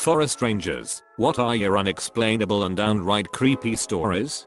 Forest Rangers, what are your unexplainable and downright creepy stories?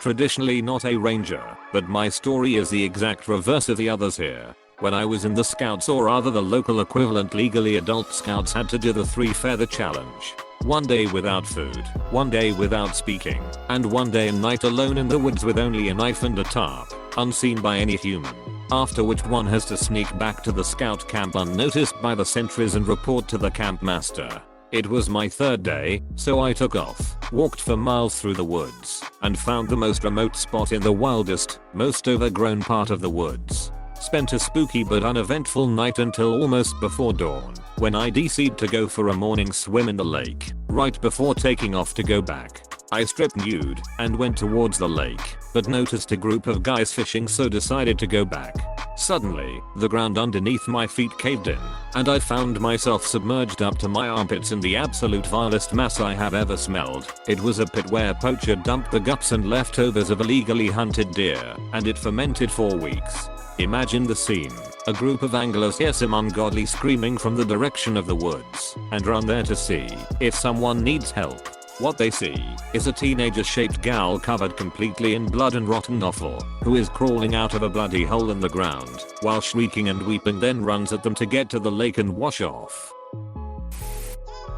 Traditionally not a ranger, but my story is the exact reverse of the others here. When I was in the Scouts, or rather the local equivalent, legally adult Scouts had to do the 3 feather challenge. 1 day without food, 1 day without speaking, and 1 day and night alone in the woods with only a knife and a tarp, unseen by any human. After which one has to sneak back to the scout camp unnoticed by the sentries and report to the camp master. It was my 3rd day, so I took off, walked for miles through the woods, and found the most remote spot in the wildest, most overgrown part of the woods. Spent a spooky but uneventful night until almost before dawn, when I decided to go for a morning swim in the lake. Right before taking off to go back, I stripped nude and went towards the lake, but noticed a group of guys fishing, so decided to go back. Suddenly, the ground underneath my feet caved in, and I found myself submerged up to my armpits in the absolute vilest mess I have ever smelled. It was a pit where a poacher dumped the guts and leftovers of illegally hunted deer, and it fermented for weeks. Imagine the scene. A group of anglers hear some ungodly screaming from the direction of the woods, and run there to see if someone needs help. What they see is a teenager-shaped gal covered completely in blood and rotten offal, who is crawling out of a bloody hole in the ground, while shrieking and weeping, then runs at them to get to the lake and wash off.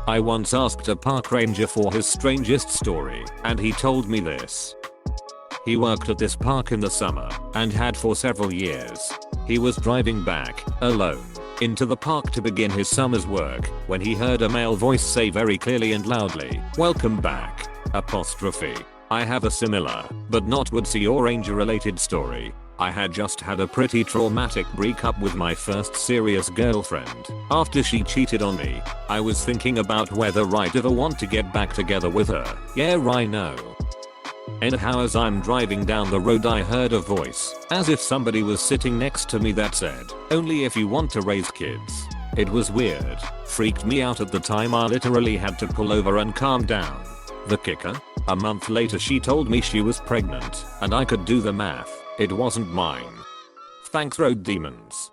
I once asked a park ranger for his strangest story, and he told me this. He worked at this park in the summer, and had for several years. He was driving back, alone, into the park to begin his summer's work, when he heard a male voice say very clearly and loudly, "Welcome back." I have a similar, but not woodsy or ranger related story. I had just had a pretty traumatic breakup with my first serious girlfriend. After she cheated on me, I was thinking about whether I'd ever want to get back together with her. Yeah, I know. Anyhow, as I'm driving down the road, I heard a voice, as if somebody was sitting next to me, that said, "Only if you want to raise kids." It was weird, freaked me out at the time. I literally had to pull over and calm down. The kicker? A month later she told me she was pregnant, and I could do the math. It wasn't mine. Thanks, road demons.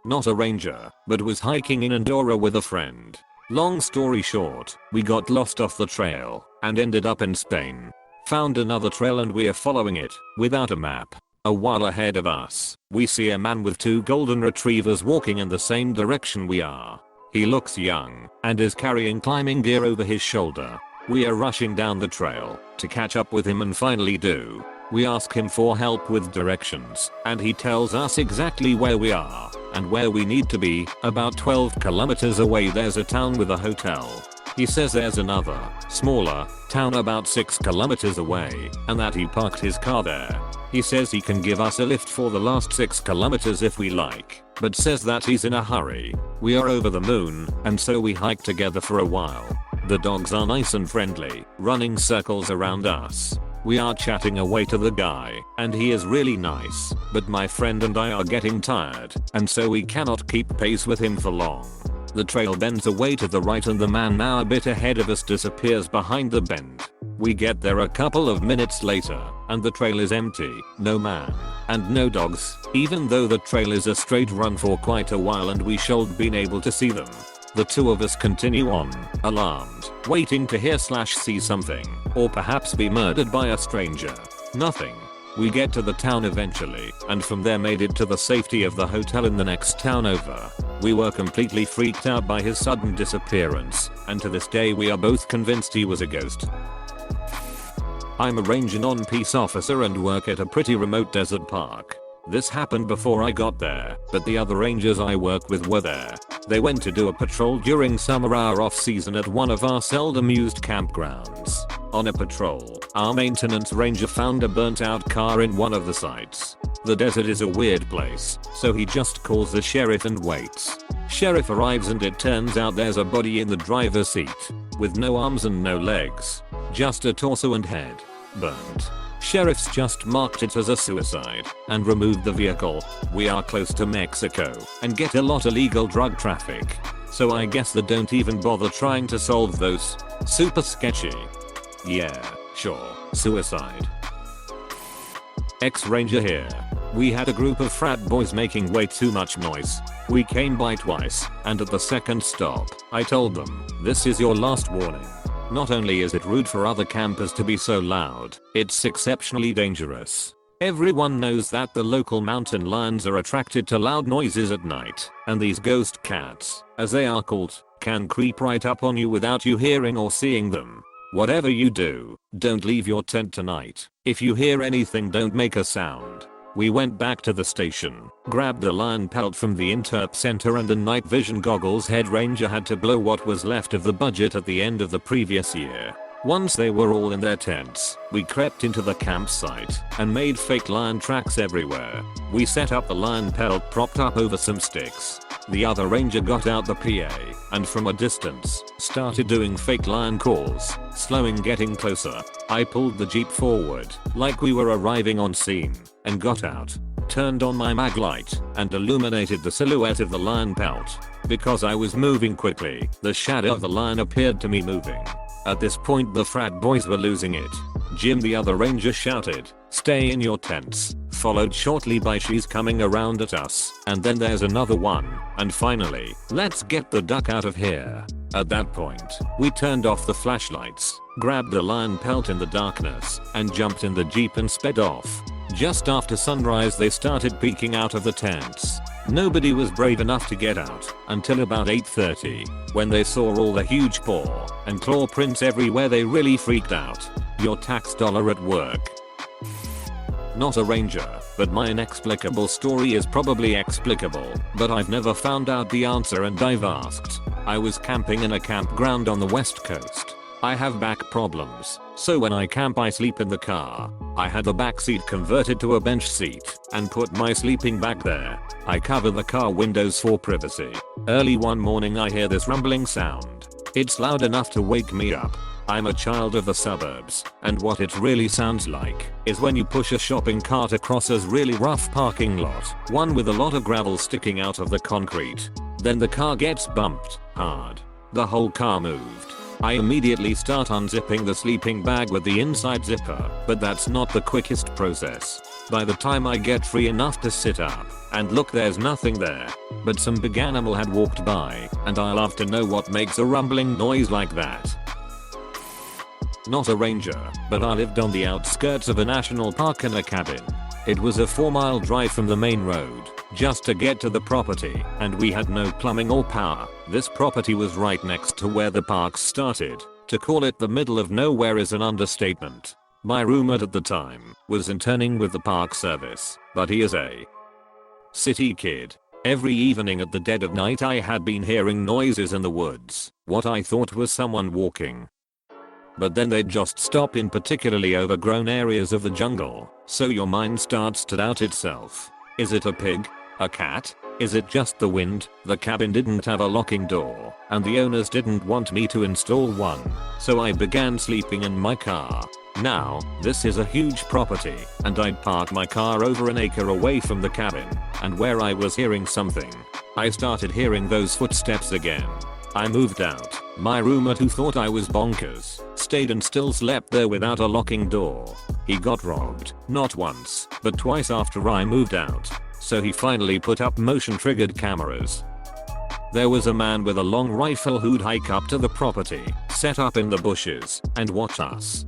Not a ranger, but was hiking in Andorra with a friend. Long story short, we got lost off the trail, and ended up in Spain. Found another trail and we are following it, without a map. A while ahead of us, we see a man with 2 golden retrievers walking in the same direction we are. He looks young, and is carrying climbing gear over his shoulder. We are rushing down the trail, to catch up with him, and finally do. We ask him for help with directions, and he tells us exactly where we are, and where we need to be. About 12 kilometers away there's a town with a hotel. He says there's another, smaller, town about 6 kilometers away, and that he parked his car there. He says he can give us a lift for the last 6 kilometers if we like, but says that he's in a hurry. We are over the moon, and so we hike together for a while. The dogs are nice and friendly, running circles around us. We are chatting away to the guy, and he is really nice, but my friend and I are getting tired, and so we cannot keep pace with him for long. The trail bends away to the right, and the man now a bit ahead of us disappears behind the bend. We get there a couple of minutes later, and the trail is empty, no man, and no dogs, even though the trail is a straight run for quite a while and we should been able to see them. The 2 of us continue on, alarmed, waiting to hear/see something, or perhaps be murdered by a stranger. Nothing. We get to the town eventually, and from there made it to the safety of the hotel in the next town over. We were completely freaked out by his sudden disappearance, and to this day we are both convinced he was a ghost. I'm a ranger non-peace officer and work at a pretty remote desert park. This happened before I got there, but the other rangers I work with were there. They went to do a patrol during summer, our off season, at one of our seldom used campgrounds. On a patrol, our maintenance ranger found a burnt out car in one of the sites. The desert is a weird place, so he just calls the sheriff and waits. Sheriff arrives and it turns out there's a body in the driver's seat, with no arms and no legs, just a torso and head. Burnt. Sheriff's just marked it as a suicide and removed the vehicle. We are close to Mexico and get a lot of illegal drug traffic, so I guess they don't even bother trying to solve those. Super sketchy. Yeah, sure, suicide. Ex-ranger here. We had a group of frat boys making way too much noise. We came by twice, and at the second stop, I told them, this is your last warning. Not only is it rude for other campers to be so loud, it's exceptionally dangerous. Everyone knows that the local mountain lions are attracted to loud noises at night, and these ghost cats, as they are called, can creep right up on you without you hearing or seeing them. Whatever you do, don't leave your tent tonight. If you hear anything, don't make a sound. We went back to the station, grabbed the lion pelt from the interp center and the night vision goggles. Head ranger had to blow what was left of the budget at the end of the previous year. Once they were all in their tents, we crept into the campsite and made fake lion tracks everywhere. We set up the lion pelt propped up over some sticks. The other ranger got out the PA and from a distance started doing fake lion calls, slowing, getting closer. I pulled the jeep forward like we were arriving on scene and got out, turned on my mag light and illuminated the silhouette of the lion pelt. Because I was moving quickly, the shadow of the lion appeared to me moving. At this point the frat boys were losing it. Jim, the other ranger, shouted, "Stay in your tents," followed shortly by "She's coming around at us," and then "There's another one," and finally, "Let's get the duck out of here." At that point, we turned off the flashlights, grabbed the lion pelt in the darkness, and jumped in the jeep and sped off. Just after sunrise they started peeking out of the tents. Nobody was brave enough to get out until about 8:30, when they saw all the huge paw and claw prints everywhere. They really freaked out. Your tax dollar at work. Not a ranger, but my inexplicable story is probably explicable, but I've never found out the answer and I've asked. I was camping in a campground on the west coast. I have back problems, so when I camp I sleep in the car. I had the back seat converted to a bench seat and put my sleeping bag there. I cover the car windows for privacy. Early one morning I hear this rumbling sound. It's loud enough to wake me up. I'm a child of the suburbs, and what it really sounds like is when you push a shopping cart across a really rough parking lot, one with a lot of gravel sticking out of the concrete. Then the car gets bumped hard. The whole car moved. I immediately start unzipping the sleeping bag with the inside zipper, but that's not the quickest process. By the time I get free enough to sit up and look, there's nothing there, but some big animal had walked by, and I love to know what makes a rumbling noise like that. Not a ranger, but I lived on the outskirts of a national park in a cabin. It was a 4-mile drive from the main road just to get to the property, and we had no plumbing or power. This property was right next to where the park started. To call it the middle of nowhere is an understatement. My roommate at the time was interning with the park service, but he is a city kid. Every evening at the dead of night I had been hearing noises in the woods, what I thought was someone walking. But then they'd just stop in particularly overgrown areas of the jungle, so your mind starts to doubt itself. Is it a pig? A cat? Is it just the wind? The cabin didn't have a locking door, and the owners didn't want me to install one, so I began sleeping in my car. Now, this is a huge property, and I'd parked my car over an acre away from the cabin, and where I was hearing something, I started hearing those footsteps again. I moved out. My roommate, who thought I was bonkers, stayed and still slept there without a locking door. He got robbed, not once, but twice after I moved out, so he finally put up motion-triggered cameras. There was a man with a long rifle who'd hike up to the property, set up in the bushes, and watch us.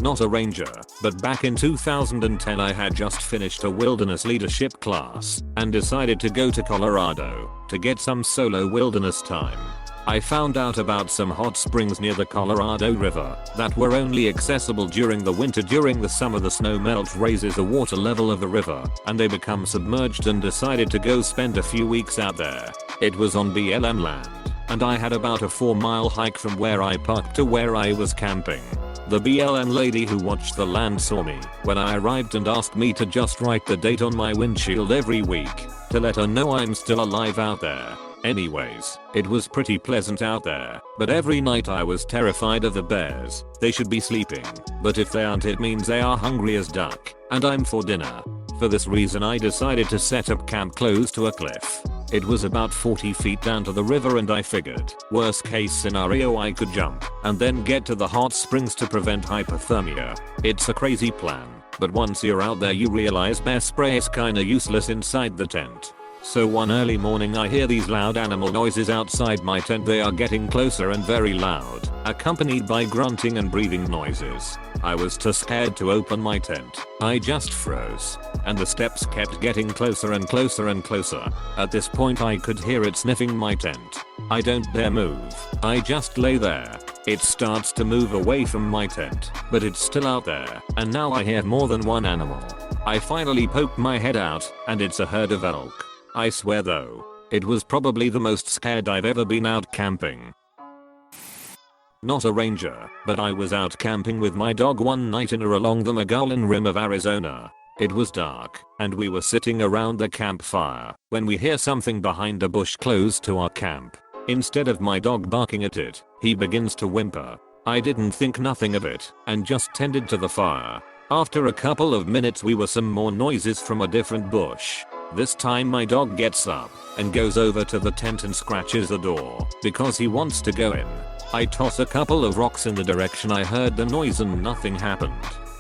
Not a ranger, but back in 2010 I had just finished a wilderness leadership class and decided to go to Colorado to get some solo wilderness time. I found out about some hot springs near the Colorado River that were only accessible during the winter. During the summer the snow melt raises the water level of the river and they become submerged, and decided to go spend a few weeks out there. It was on BLM land, and I had about a 4-mile hike from where I parked to where I was camping. The BLM lady who watched the land saw me when I arrived and asked me to just write the date on my windshield every week to let her know I'm still alive out there. Anyways, it was pretty pleasant out there, but every night I was terrified of the bears. They should be sleeping, but if they aren't, it means they are hungry as duck, and I'm for dinner. For this reason I decided to set up camp close to a cliff. It was about 40 feet down to the river, and I figured, worst case scenario, I could jump and then get to the hot springs to prevent hypothermia. It's a crazy plan, but once you're out there you realize bear spray is kinda useless inside the tent. So one early morning I hear these loud animal noises outside my tent. They are getting closer and very loud, accompanied by grunting and breathing noises. I was too scared to open my tent. I just froze. And the steps kept getting closer and closer and closer. At this point I could hear it sniffing my tent. I don't dare move. I just lay there. It starts to move away from my tent, but it's still out there, and now I hear more than one animal. I finally poke my head out, and it's a herd of elk. I swear though, it was probably the most scared I've ever been out camping. Not a ranger, but I was out camping with my dog one night along the Mogollon Rim of Arizona. It was dark, and we were sitting around the campfire when we hear something behind a bush close to our camp. Instead of my dog barking at it, he begins to whimper. I didn't think nothing of it, and just tended to the fire. After a couple of minutes we were some more noises from a different bush. This time my dog gets up and goes over to the tent and scratches the door because he wants to go in. I toss a couple of rocks in the direction I heard the noise and nothing happened.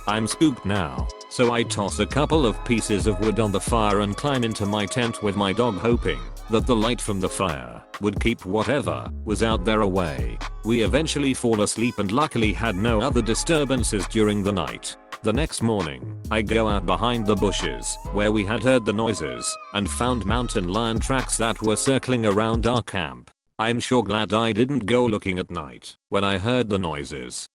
I'm spooked now, so I toss a couple of pieces of wood on the fire and climb into my tent with my dog, hoping that the light from the fire would keep whatever was out there away. We eventually fall asleep and luckily had no other disturbances during the night. The next morning, I go out behind the bushes where we had heard the noises and found mountain lion tracks that were circling around our camp. I'm sure glad I didn't go looking at night when I heard the noises.